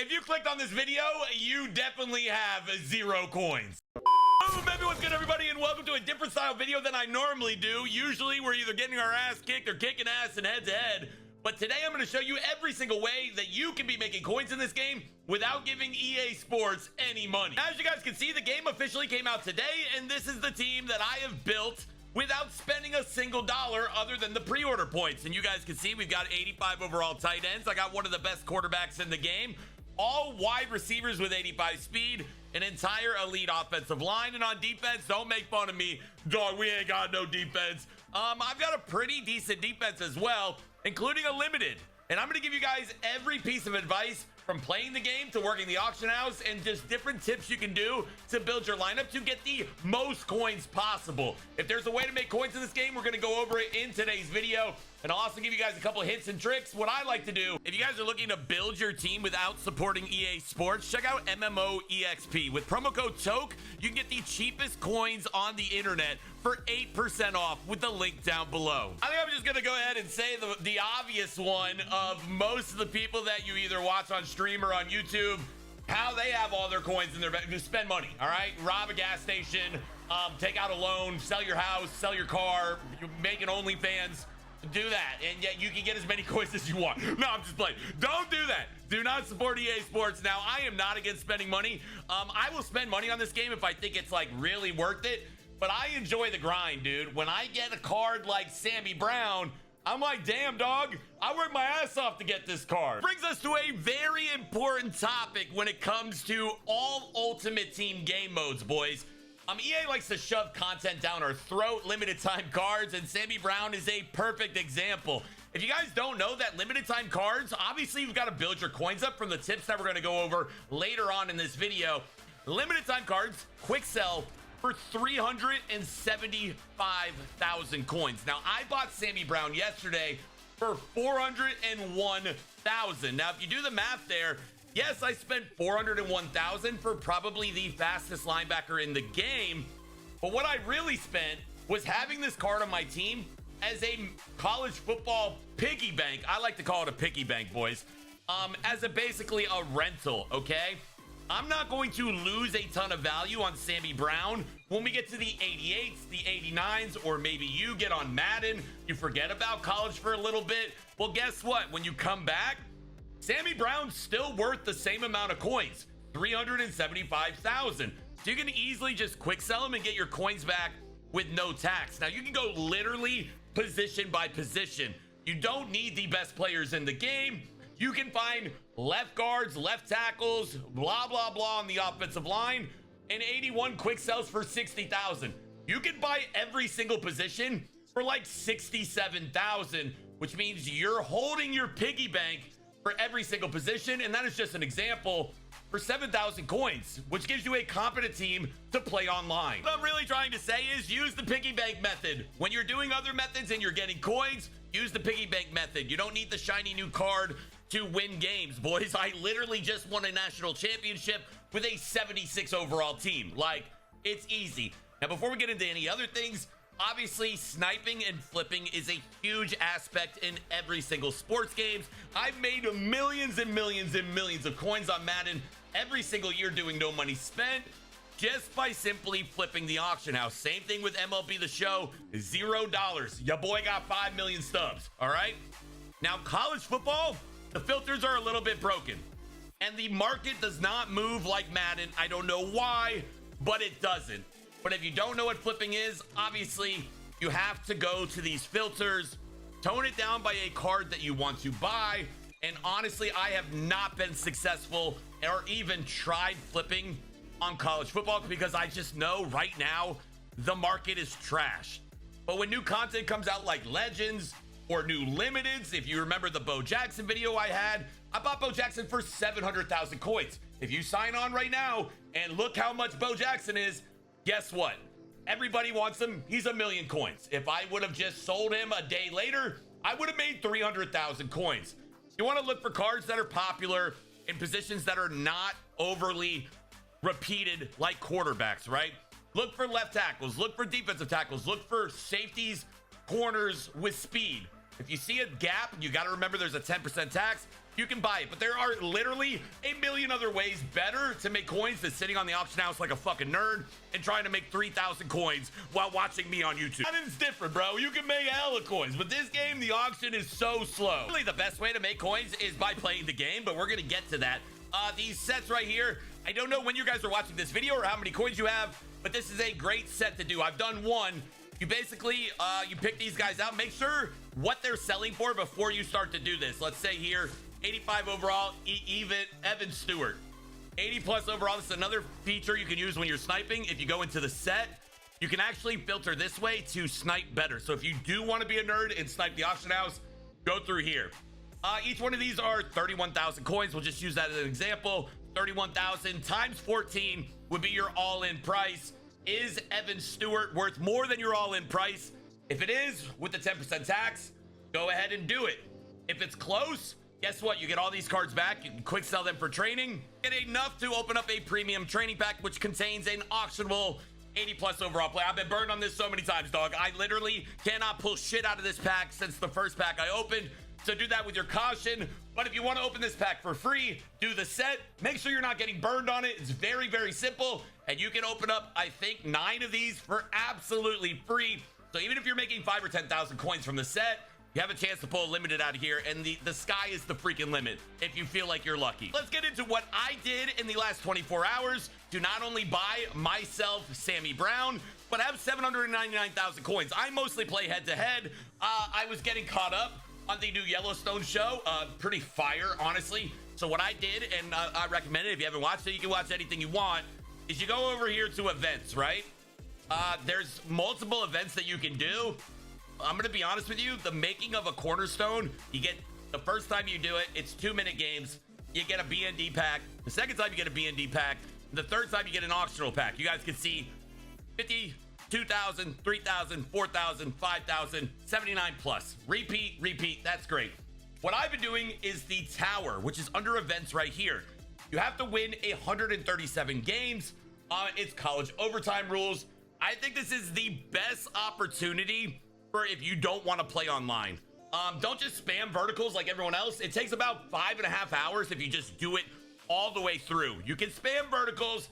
If you clicked on this video, you definitely have 0 coins. Boom, baby, what's good, everybody, and welcome to a different style video than I normally do. Usually, we're either getting our ass kicked or kicking ass and head-to-head. But today, I'm going to show you every single way that you can be making coins in this game without giving EA Sports any money. As you guys can see, the game officially came out today, and this is the team that I have built without spending a single dollar other than the pre-order points. And you guys can see we've got 85 overall tight ends. I got one of the best quarterbacks in the game. All wide receivers with 85 speed, an entire elite offensive line, and on defense, don't make fun of me, dog, we ain't got no defense. I've got a pretty decent defense as well, including a limited. And I'm gonna give you guys every piece of advice from playing the game to working the auction house and just different tips you can do to build your lineup to get the most coins possible. If there's a way to make coins in this game, we're gonna go over it in today's video. And I'll also give you guys a couple hints and tricks. What I like to do, if you guys are looking to build your team without supporting EA Sports, check out MMOEXP. With promo code Toke, you can get the cheapest coins on the internet for 8% off with the link down below. I think I'm just gonna go ahead and say the obvious one of most of the people that you either watch on stream or on YouTube, how they have all their coins in their bank. Just spend money, all right? Rob a gas station, take out a loan, sell your house, sell your car, you're making OnlyFans. Do that, and yet you can get as many coins as you want. No, I'm just playing. Don't do that. Do not support EA Sports. Now, I am not against spending money. I will spend money on this game if I think it's like really worth it, but I enjoy the grind, dude. When I get a card like Sammy Brown, I'm like, damn, dog, I worked my ass off to get this card. Brings us to a very important topic when it comes to all Ultimate Team game modes, boys. EA likes to shove content down our throat, limited time cards, and Sammy Brown is a perfect example. If you guys don't know that limited time cards, obviously you've got to build your coins up from the tips that we're going to go over later on in this video. Limited time cards, quick sell for 375,000 coins. Now, I bought Sammy Brown yesterday for 401,000. Now, if you do the math there, yes, I spent 401,000 for probably the fastest linebacker in the game, but what I really spent was having this card on my team as a college football piggy bank. I like to call it a piggy bank, boys, as basically a rental, okay? I'm not going to lose a ton of value on Sammy Brown when we get to the 88s, the 89s, or maybe you get on Madden, you forget about college for a little bit. Well, guess what? When you come back, Sammy Brown's still worth the same amount of coins, 375,000. So you can easily just quick sell them and get your coins back with no tax. Now, you can go literally position by position. You don't need the best players in the game. You can find left guards, left tackles, blah, blah, blah on the offensive line, and 81 quick sells for 60,000. You can buy every single position for like 67,000, which means you're holding your piggy bank for every single position, and that is just an example for 7,000 coins, which gives you a competent team to play online. What I'm really trying to say is use the piggy bank method. When you're doing other methods and you're getting coins, use the piggy bank method. You don't need the shiny new card to win games, boys. I literally just won a national championship with a 76 overall team. Like, it's easy. Now, before we get into any other things, obviously, sniping and flipping is a huge aspect in every single sports games. I've made millions and millions and millions of coins on Madden every single year doing no money spent just by simply flipping the auction house. Same thing with MLB The Show, $0. Your boy got 5 million stubs, all right? Now, college football, the filters are a little bit broken, and the market does not move like Madden. I don't know why, but it doesn't. But if you don't know what flipping is, obviously, you have to go to these filters, tone it down by a card that you want to buy. And honestly, I have not been successful or even tried flipping on college football because I just know right now the market is trash. But when new content comes out like Legends or new Limiteds, if you remember the Bo Jackson video I had, I bought Bo Jackson for 700,000 coins. If you sign on right now and look how much Bo Jackson is, guess what? Everybody wants him. He's a million coins. If I would have just sold him a day later, I would have made 300,000 coins. You want to look for cards that are popular in positions that are not overly repeated like quarterbacks, right? Look for left tackles, look for defensive tackles, look for safeties, corners with speed. If you see a gap, you got to remember there's a 10% tax. you can buy it. But there are literally a million other ways better to make coins than sitting on the auction house like a fucking nerd and trying to make 3,000 coins while watching me on YouTube. That is different, bro. You can make hella coins, but this game, the auction is so slow. Really, the best way to make coins is by playing the game, but we're gonna get to that. These sets right here, I don't know when you guys are watching this video or how many coins you have, but this is a great set to do. I've done one. You basically, you pick these guys out. Make sure what they're selling for before you start to do this. Let's say here, 85 overall, Evan Stewart. 80 plus overall. This is another feature you can use when you're sniping. If you go into the set, you can actually filter this way to snipe better. So if you do want to be a nerd and snipe the auction house, go through here. Each one of these are 31,000 coins. We'll just use that as an example. 31,000 times 14 would be your all-in price. Is Evan Stewart worth more than your all-in price? If it is, with the 10% tax, go ahead and do it. If it's close, guess what? You get all these cards back. You can quick sell them for training. Get enough to open up a premium training pack, which contains an auctionable 80 plus overall play. I've been burned on this so many times, dog. I literally cannot pull shit out of this pack since the first pack I opened. So do that with your caution. But if you want to open this pack for free, do the set. Make sure you're not getting burned on it. It's very, very simple. And you can open up, I think, 9 of these for absolutely free. So even if you're making 5 or 10,000 coins from the set, you have a chance to pull a limited out of here. And the sky is the freaking limit if you feel like you're lucky. Let's get into what I did in the last 24 hours to not only buy myself Sammy Brown, but have 799,000 coins. I mostly play head-to-head. I was getting caught up on the new Yellowstone show. Pretty fire, honestly. So what I did, and I recommend it if you haven't watched it, you can watch anything you want, is you go over here to events, right? There's multiple events that you can do. I'm gonna be honest with you, the making of a cornerstone, you get, the first time you do it, it's 2-minute games. You get a BND pack. The second time you get a BND pack. The third time you get an auctional pack. You guys can see 50, 2,000, 3,000, 4,000, 5,000, 79 plus. Repeat, that's great. What I've been doing is the tower, which is under events right here. You have to win 137 games. It's college overtime rules. I think this is the best opportunity for if you don't want to play online. Don't just spam verticals like everyone else. It takes about 5.5 hours if you just do it all the way through. You can spam verticals.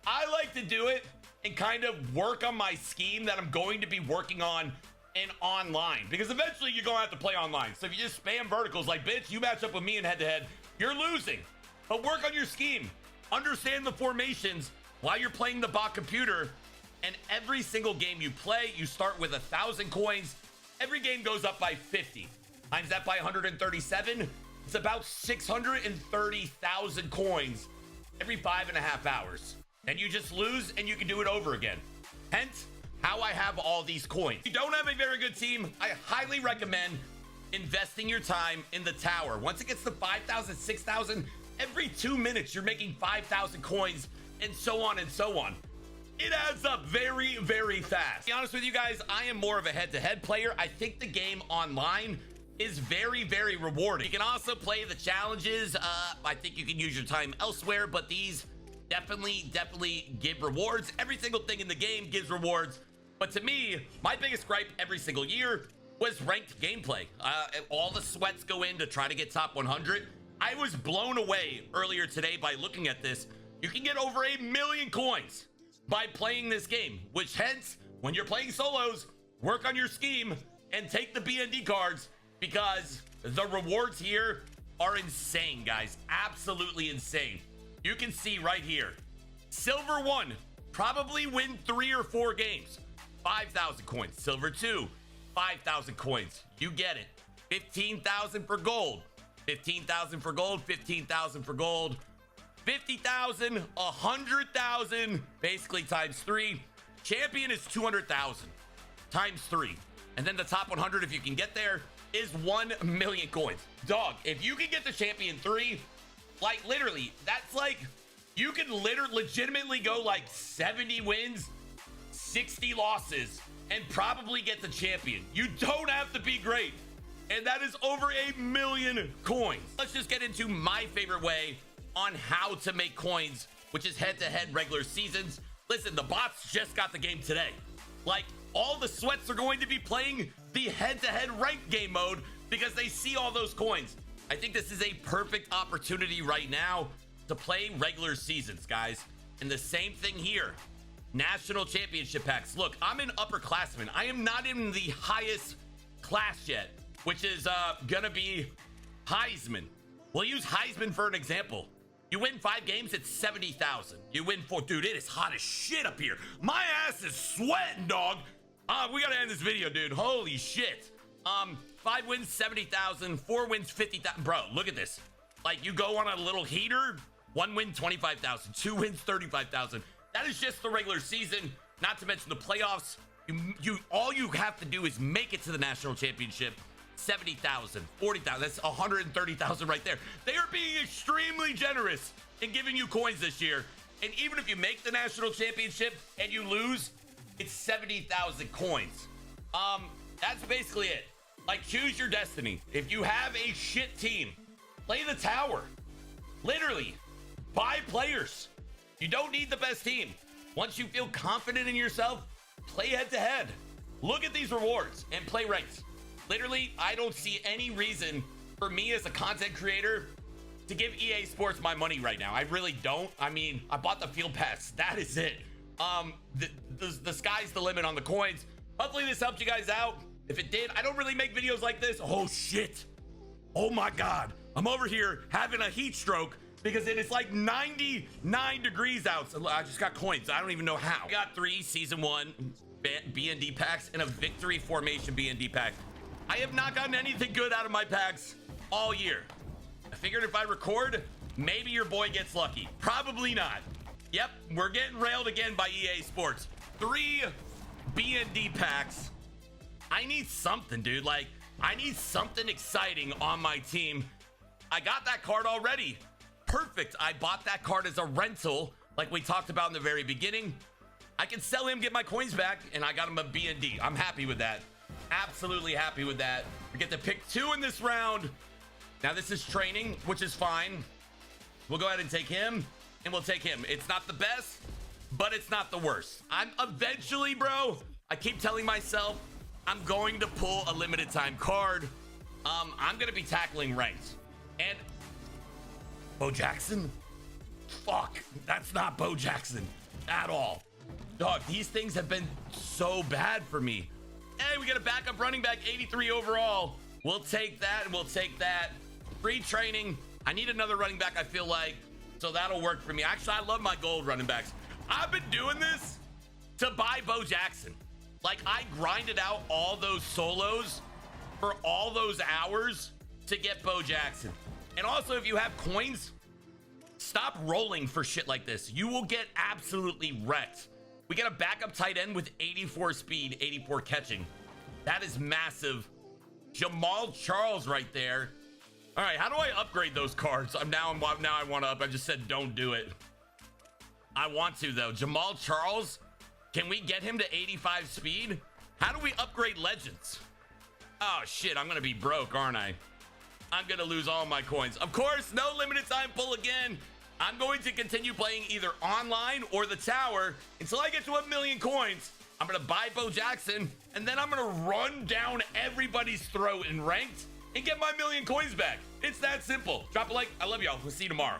I like to do it and kind of work on my scheme that I'm going to be working on in online, because eventually you're going to have to play online. So if you just spam verticals like, bitch, you match up with me in head-to-head, you're losing. But work on your scheme. Understand the formations while you're playing the bot computer. And every single game you play, you start with 1,000 coins. Every game goes up by 50. Times that by 137, it's about 630,000 coins every 5.5 hours. And you just lose and you can do it over again. Hence, how I have all these coins. If you don't have a very good team, I highly recommend investing your time in the tower. Once it gets to 5,000, 6,000, every 2 minutes, you're making 5,000 coins and so on and so on. It adds up very, very fast. To be honest with you guys, I am more of a head-to-head player. I think the game online is very, very rewarding. You can also play the challenges. I think you can use your time elsewhere, but these definitely give rewards. Every single thing in the game gives rewards. But to me, my biggest gripe every single year was ranked gameplay. All the sweats go in to try to get top 100. I was blown away earlier today by looking at this. You can get over 1 million coins by playing this game, which hence, when you're playing solos, work on your scheme and take the BND cards, because the rewards here are insane, guys. Absolutely insane. You can see right here, Silver 1, probably win 3 or 4 games. 5,000 coins. Silver 2, 5,000 coins. You get it. 15,000 for gold. 15,000 for gold. 15,000 for gold. 50,000, 100,000, basically times 3. Champion is 200,000 times 3. And then the top 100, if you can get there, is 1 million coins. Dog, if you can get the champion 3, like literally, that's like, you can legitimately go like 70 wins, 60 losses, and probably get the champion. You don't have to be great. And that is over 1 million coins. Let's just get into my favorite way on how to make coins, which is head-to-head regular seasons. Listen, the bots just got the game today. Like, all the sweats are going to be playing the head-to-head ranked game mode because they see all those coins. I think this is a perfect opportunity right now to play regular seasons, guys. And the same thing here. National championship packs. Look, I'm an upperclassman. I am not in the highest class yet, which is gonna be Heisman. We'll use Heisman for an example. You win 5 games, it's 70,000. You win 4, dude, it is hot as shit up here. My ass is sweating, dog. We gotta end this video, dude. Holy shit. 5 wins, 70,000. 4 wins, 50,000. Bro, look at this. Like, you go on a little heater, 1 win, 25,000. 2 wins, 35,000. That is just the regular season, not to mention the playoffs. All you have to do is make it to the national championship. 70,000, 40,000. That's 130,000 right there. They are being extremely generous in giving you coins this year. And even if you make the national championship and you lose, it's 70,000 coins. That's basically it. Like, choose your destiny. If you have a shit team, play the tower. Literally, buy players. You don't need the best team. Once you feel confident in yourself, play head to head. Look at these rewards and play ranked. Literally, I don't see any reason for me as a content creator to give EA Sports my money right now. I really don't. I mean, I bought the field pass. That is it. The sky's the limit on the coins. Hopefully this helped you guys out. If it did, I don't really make videos like this. Oh shit. Oh my God. I'm over here having a heat stroke because it is like 99 degrees out. So I just got coins. I don't even know how. I got 3 season 1 BND packs and a victory formation BND pack. I have not gotten anything good out of my packs all year. I figured if I record, maybe your boy gets lucky. Probably not. Yep, we're getting railed again by EA Sports. 3 BND packs. I need something, dude. Like, I need something exciting on my team. I got that card already. Perfect. I bought that card as a rental, like we talked about in the very beginning. I can sell him, get my coins back, and I got him a BND. I'm happy with that. Absolutely happy with that. We get to pick 2 in this round. Now this is training, which is fine. We'll go ahead and take him, and we'll take him. It's not the best, but it's not the worst. I'm eventually, bro, I keep telling myself I'm going to pull a limited time card. I'm gonna be tackling ranked. And Bo Jackson? Fuck, that's not Bo Jackson at all. Dog, these things have been so bad for me. Hey, we got a backup running back, 83 overall. We'll take that, and we'll take that. Free training. I need another running back, I feel like, so that'll work for me. Actually, I love my gold running backs. I've been doing this to buy Bo Jackson. Like, I grinded out all those solos for all those hours to get Bo Jackson. And also, if you have coins, stop rolling for shit like this. You will get absolutely wrecked. We got a backup tight end with 84 speed, 84 catching. That is massive. Jamal Charles right there. All right, how do I upgrade those cards? Now I want to up. I just said don't do it. I want to, though. Jamal Charles, can we get him to 85 speed? How do we upgrade legends? Oh, shit, I'm going to be broke, aren't I? I'm going to lose all my coins. Of course, no limited time pull again. I'm going to continue playing either online or the tower until I get to 1,000,000 coins. I'm going to buy Bo Jackson, and then I'm going to run down everybody's throat in ranked and get my 1,000,000 coins back. It's that simple. Drop a like. I love y'all. We'll see you tomorrow.